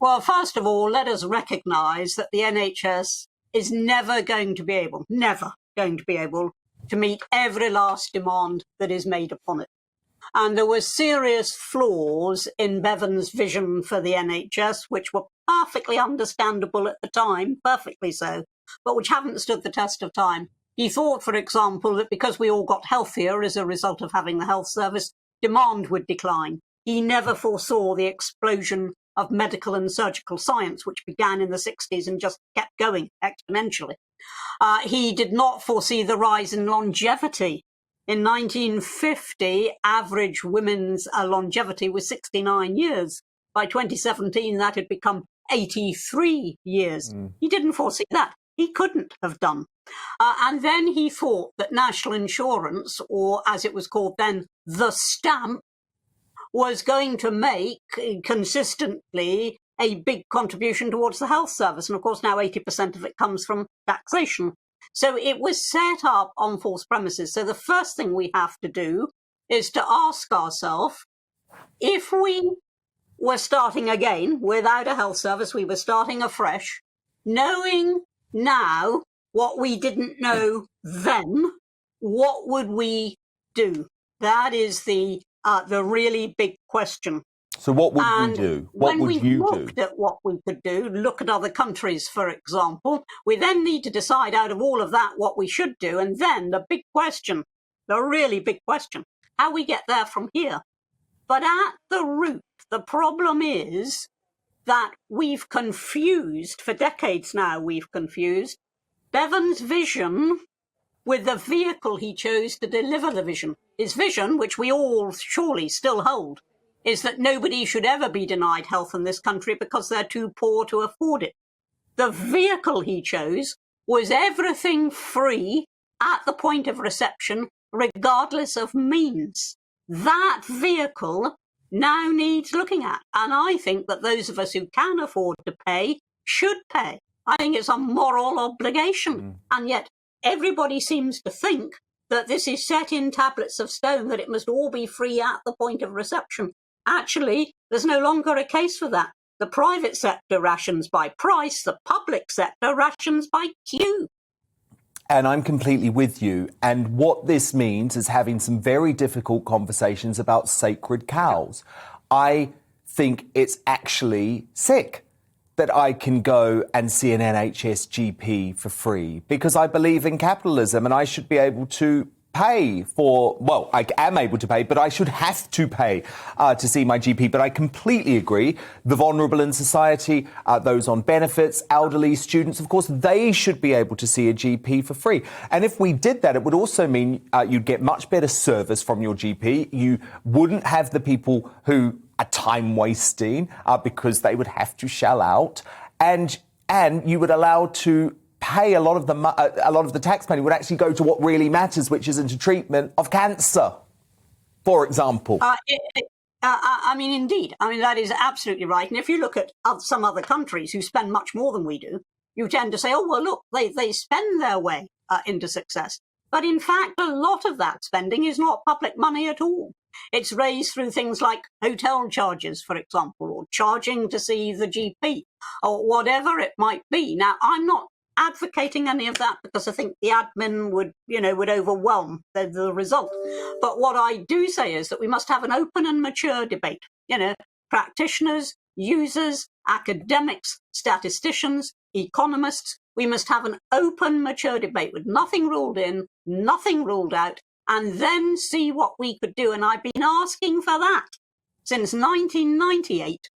Well, first of all, let us recognise that the NHS is never going to be able to meet every last demand that is made upon it. And there were serious flaws in Bevan's vision for the NHS, which were perfectly understandable at the time, perfectly so, but which haven't stood the test of time. He thought, for example, that because we all got healthier as a result of having the health service, demand would decline. He never foresaw the explosion of medical and surgical science, which began in the 60s and just kept going exponentially. He did not foresee the rise in longevity. In 1950, average women's longevity was 69 years. By 2017, that had become 83 years. He didn't foresee that. He couldn't have done. And then he thought that national insurance, or as it was called then, the stamp, was going to make consistently a big contribution towards the health service. And of course, now 80% of it comes from taxation. So it was set up on false premises. So the first thing we have to do is to ask ourselves, if we were starting again without a health service, we were starting afresh, knowing now what we didn't know then, what would we do? That is the really big question. So what would we do? What would you do? When we looked at what we could do, look at other countries, for example, we then need to decide out of all of that what we should do. And then the big question, the really big question, how we get there from here. But at the root, the problem is that we've confused, for decades now we've confused, Bevan's vision with the vehicle he chose to deliver the vision. His vision, which we all surely still hold, is that nobody should ever be denied health in this country because they're too poor to afford it. The vehicle he chose was everything free at the point of reception, regardless of means. That vehicle now needs looking at. And I think that those of us who can afford to pay should pay. I think it's a moral obligation. And yet everybody seems to think that this is set in tablets of stone, that it must all be free at the point of reception. Actually, there's no longer a case for that. The private sector rations by price, the public sector rations by queue. And I'm completely with you. And what this means is having some very difficult conversations about sacred cows. I think it's actually sick that I can go and see an NHS GP for free because I believe in capitalism and I should be able to pay for, well, I am able to pay, but I should have to pay to see my GP. But I completely agree. The vulnerable in society, those on benefits, elderly, students, of course, they should be able to see a GP for free. And if we did that, it would also mean you'd get much better service from your GP. You wouldn't have the people who are time wasting because they would have to shell out. And you would allow to pay a lot of the tax money would actually go to what really matters, which is into treatment of cancer, for example. I mean, indeed. I mean, that is absolutely right. And if you look at some other countries who spend much more than we do, you tend to say, oh, well, look, they spend their way into success. But in fact, a lot of that spending is not public money at all. It's raised through things like hotel charges, for example, or charging to see the GP, or whatever it might be. Now, I'm not advocating any of that because I think the admin would overwhelm the result. But what I do say is that we must have an open and mature debate. Practitioners, users, academics, statisticians, economists. We must have an open, mature debate with nothing ruled in, nothing ruled out, and then see what we could do. And I've been asking for that since 1998.